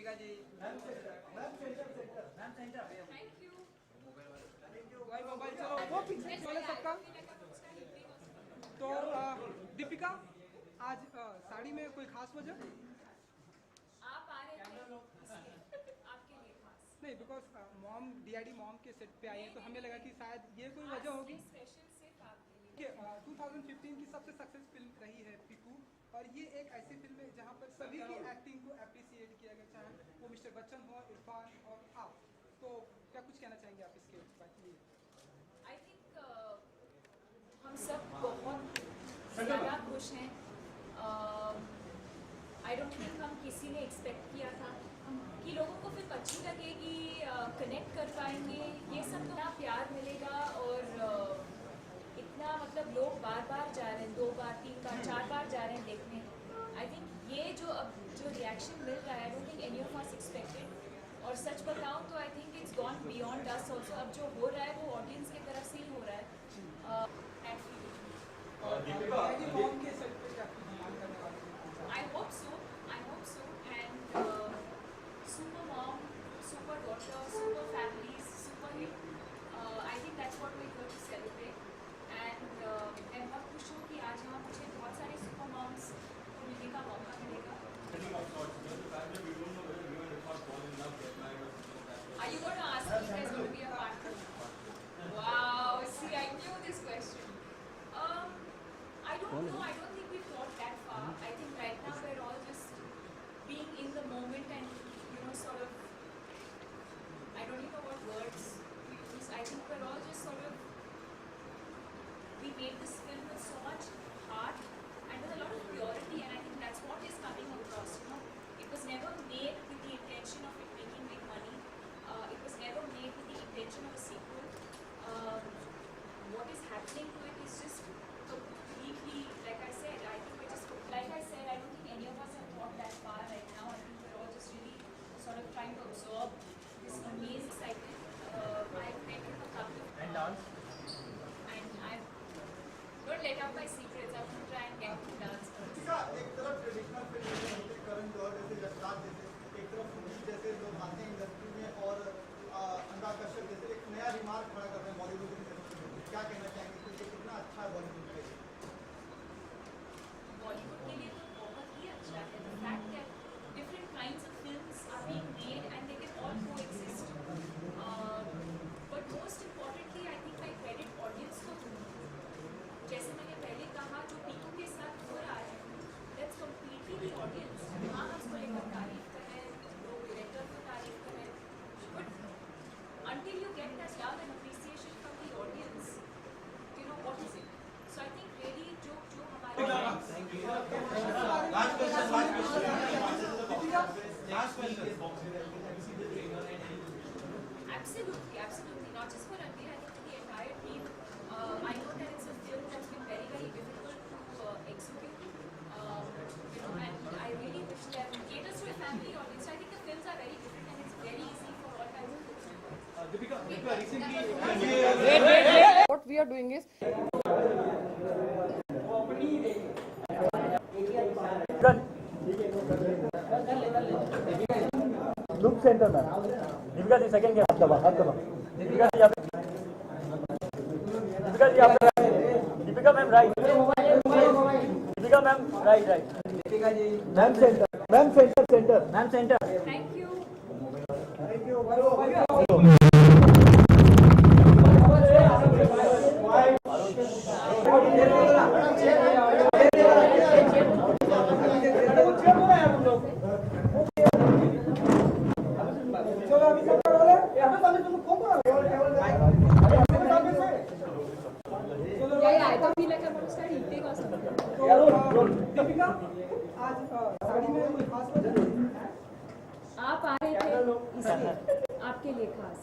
Deepika ji ma'am centre thank you. भाई mobile चलो वो पीछे चले सबका। तो दीपिका आज साड़ी में कोई खास वजह? आप आ रहे थे आपके लिए खास नहीं, बिकॉज मॉम डीआईडी मॉम के सेट पे आई है तो हमें लगा कि शायद ये कोई वजह होगी। स्पेशल सिर्फ आपके लिए। कि 2015 की सबसे सक्सेस फिल्म रही है पीकू, और ये एक ऐसी फिल्म है जहाँ पर सभी की एक्टिंग को अप्रिसिएट किया गया, चाहे वो मिस्टर बच्चन हो, इरफान और आप। तो क्या कुछ कहना चाहेंगे आप इसके बात लिए? आई थिंक हम सब बहुत ज़्यादा खुश हैं। आई डोंट थिंक हम किसी ने एक्सपेक्ट किया था कि लोगों को फिल्म अच्छी लगेगी, कनेक्ट कर पाएंगे, ये सब तो प्यार मिलेगा। और इतना मतलब लोग बार बार जा रहे हैं, 2 बार 3 बार 4 बार जा रहे हैं देखने। आई थिंक ये जो अब जो रिएक्शन मिल रहा है, I don't think any of us expected. और सच बताऊं तो I think it's gone beyond us also. अब जो हो रहा है वो ऑडियंस की तरफ से ही हो रहा है। I hope so. And super mom, super daughter, super families, super hit. I think that's what we're going to celebrate. And मैं बहुत खुश हूँ कि आज यहाँ मुझे बहुत सारे super moms को मिलने का मौका मिलेगा। Are you going to ask me if there's going to be a part 2? Wow, see, I knew this question. I don't know. I don't think we've got that far. I think right now we're all just being in the moment and sort of. I don't even know what words we use. I think we're all just sort of. We made this film with so much heart and with a lot of purity, and I think that's what is coming across. It was never made with the intention of it making big money. It was never made with the intention of a sequel. What is happening to it is just completely, like I said, I think we're just, like I said, I don't think any of us have thought that far right now. I think we're all just really sort of trying to absorb this amazing excitement. I've met him a couple of And dance? and I don't let out my secrets. I'm going to try and get to dance first. एक तरफ traditional film जैसे करण जौहर जैसे यशराज जैसे, एक तरफ सुनील जैसे लोग आते हैं इंडस्ट्री में और अनुराग कश्यप जैसे एक नया रिमार्क खड़ा कर रहे हैं बॉलीवुड इंडस्ट्री में, क्या कहना चाहेंगे कि ये कितना अच्छा है बॉलीवुड के लिए? Bollywood के लिए तो बहुत ही अच्छा है. The fact that different kinds of films are being made and they can all coexist. But most importantly, I think I credit audience को. जैसे मैंने पहले कहा, जो पीकू के साथ हो रहा है, that's completely the audience. हाँ, हम उसको लेकर तारीफ कर रहे हैं, लोग डायरेक्टर को तारीफ कर रहे हैं, but until you get that love and appreciation from the audience, what is it? So I think really जो हमारे Absolutely, not just for Ranveer, I think for the entire team. I know that it's a film that's been very, very difficult to execute. And I really wish that it caters to a family audience. I think the films are very different and it's very easy for all kinds of folks to watch. Deepika, recently. What we are doing is Look center में. Deepika जी second के हाथ दबा. Deepika जी आप. Deepika जी आप. Deepika ma'am right. Deepika ma'am right. Deepika ji Ma'am center. Ma'am center. Thank you. I don't feel like I'm going to start eating or something. Deepika आज साड़ी में कोई खास वजह? आप आ रहे थे इसलिए आपके लिए खास।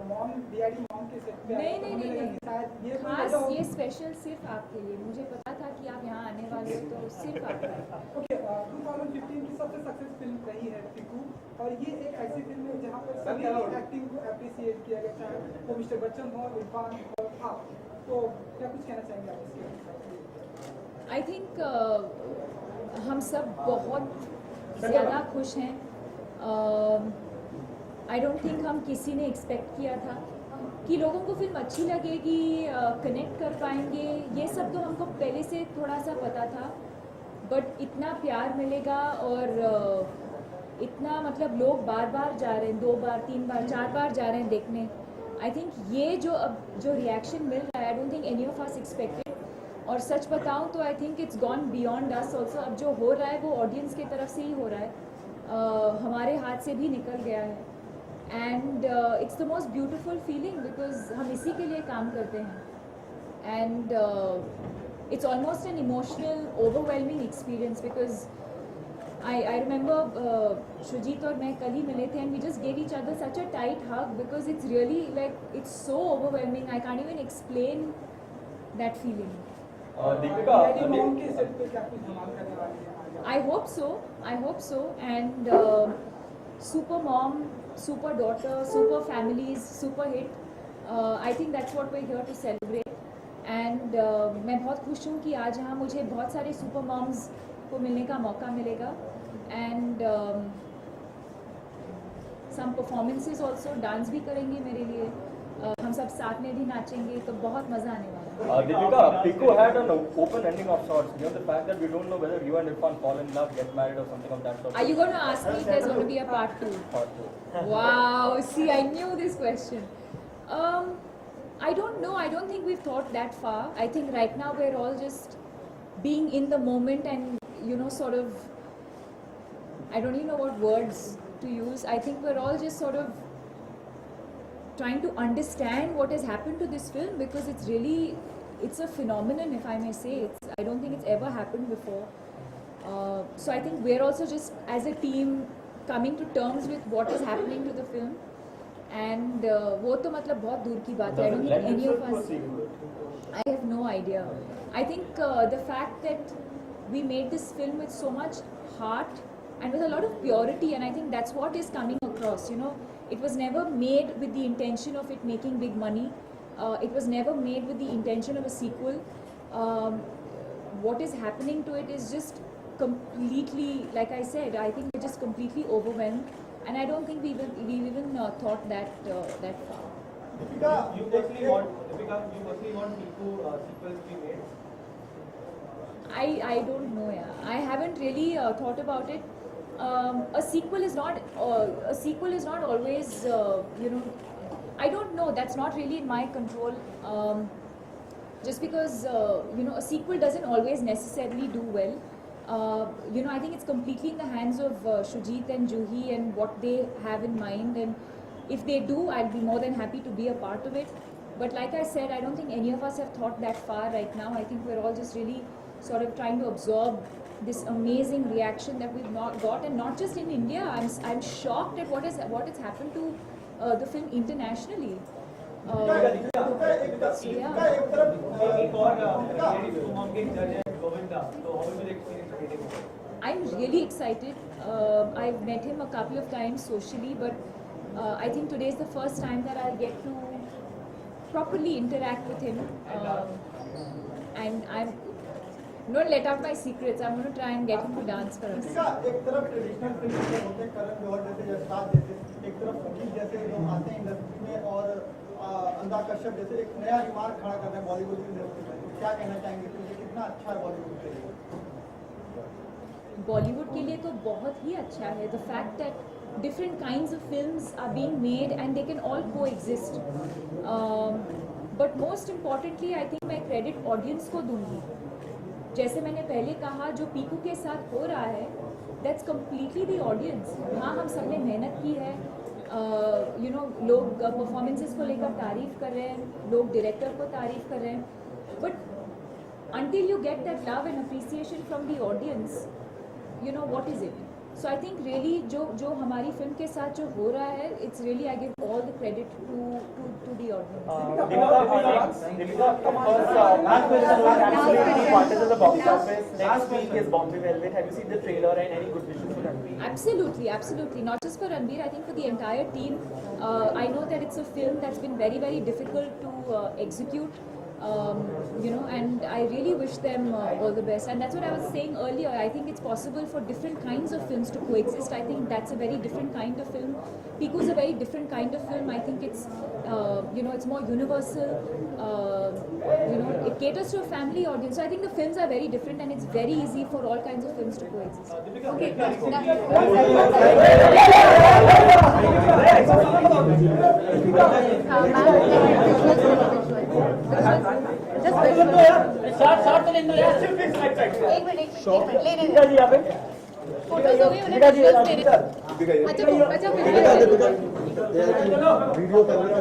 मॉम डीआईडी मॉम के सेट पे आई है तो हमें लगा कि शायद ये कोई खास वजह होगी। ये स्पेशल सिर्फ आपके लिए। मुझे पता था कि आप यहाँ आने वाले हो, तो सिर्फ आपके लिए। ओके, 2015 की सबसे सक्सेस फिल्म रही है पीकू, और ये एक ऐसी फिल्म है जहाँ पर सभी एक्टिंग को अप्रिसिएट किया गया, चाहे वो मिस्टर बच्चन हो, इरफान और आप। तो क्या कुछ कहना चाहेंगे आप इसके? आई थिंक हम सब बहुत ज़्यादा खुश हैं आई डोंट थिंक हम किसी ने एक्सपेक्ट किया था कि लोगों को फिल्म अच्छी लगेगी, कनेक्ट कर पाएंगे, ये सब तो हमको पहले से थोड़ा सा पता था, बट इतना प्यार मिलेगा और इतना मतलब लोग बार बार जा रहे हैं, 2 बार 3 बार 4 बार जा रहे हैं देखने. आई थिंक ये जो अब जो रिएक्शन मिल रहा है, I don't think any of us expected. और सच बताऊं तो I think it's gone beyond us also. अब जो हो रहा है वो ऑडियंस की तरफ से ही हो रहा है, हमारे हाथ से भी निकल गया है. And it's the most beautiful feeling because हम इसी के लिए काम करते हैं. And it's almost an emotional, overwhelming experience because I remember Shujit और मैं कल ही मिले थे and we just gave each other such a tight hug because it's really like it's so overwhelming. I can't even explain that feeling. Deepika, Daddy mom के set पे क्या कुछ धमाल करने वाली है? I hope so and super mom, super daughter, super families, super hit. I think that's what we're here to celebrate. And मैं बहुत खुश हूँ कि आज यहाँ मुझे बहुत सारे सुपर मॉम्स को मिलने का मौका मिलेगा. And some performances also, dance भी करेंगे मेरे लिए, हम सब साथ में भी नाचेंगे, तो बहुत मज़ा आने वाला है. Deepika, Piku had an open ending of sorts. You know, the fact that we don't know whether you and Irfan fall in love, get married, or something of that sort. Are you going to ask me if there's going to be a part 2? Part 2. Wow, see, I knew this question. I don't know. I don't think we've thought that far. I think right now we're all just being in the moment and, you know, sort of, I don't even know what words to use. I think we're all just sort of trying to understand what has happened to this film because it's really, it's a phenomenon, if I may say. I don't think it's ever happened before. So I think we're also just, as a team, coming to terms with what is happening to the film. And वो तो मतलब बहुत दूर की बात है. I don't think any of us. I have no idea. I think the fact that we made this film with so much heart and with a lot of purity, and I think that's what is coming across. You know, it was never made with the intention of it making big money. It was never made with the intention of a sequel. What is happening to it is just completely, like I said, I think we're just completely overwhelmed. And I don't think we even thought that far. Deepika, You personally want Piku sequels to be made? I don't know. Yeah, I haven't really thought about it. A sequel is not always you know. I don't know. That's not really in my control. Just because you know, a sequel doesn't always necessarily do well. You know, I think it's completely in the hands of Shujit and Juhi and what they have in mind, and if they do, I'll be more than happy to be a part of it. But like I said, I don't think any of us have thought that far right now. I think we're all just really sort of trying to absorb this amazing reaction that we've not got, and not just in India. I'm shocked at what has happened to the film internationally. एक और mom के जज है गोविंदा, तो how was your experience meeting him? I'm really excited. I've met him a couple of times socially, but I think today is the first time that I'll get to properly interact with him. And I'm not let out my secrets. I'm going to try and get him to dance for us. Deepika, एक तरफ traditional film जैसे होते हैं करण जौहर जैसे, यशराज जैसे, एक तरफ पुनीत जैसे लोग आते हैं इंडस्ट्री में और अनुराग कश्यप जैसे एक नया रिमार्क खड़ा कर रहे हैं बॉलीवुड की इंडस्ट्री में. तो क्या कहना चाहेंगे कि ये कितना अच्छा है बॉलीवुड के लिए? बॉलीवुड के लिए तो बहुत ही अच्छा है. The fact that different kinds of films are being made and they can all coexist. But most importantly, I think मैं credit audience को दूंगी. जैसे मैंने पहले कहा, जो पीकू के साथ हो रहा है, that's completely the audience. हाँ, हम सब ने मेहनत की है. You know, लोग परफॉर्मेंसेस को लेकर तारीफ कर रहे हैं, लोग डायरेक्टर को तारीफ कर रहे हैं. But until you get that love and appreciation from the audience, you know, what is it? So I think really जो हमारी फिल्म के साथ जो हो रहा है, it's really I give all the credit to the audience. Deepika, last question. Absolutely wanted at the box office. Next week is Bombay Velvet. Have you seen the trailer and any good wishes for Ranveer? Absolutely. Not just for Ranveer, I think for the entire team. I know that it's a film that's been very, very difficult to execute. You know, and I really wish them all the best. And that's what I was saying earlier. I think it's possible for different kinds of films to coexist. I think that's a very different kind of film. Piku is a very different kind of film. I think it's, you know, it's more universal. You know, it caters to a family audience. So I think the films are very different, and it's very easy for all kinds of films to coexist. Okay, एक minute ले रहे photos हो गए उन्हें visuals दे रहे अच्छा video camera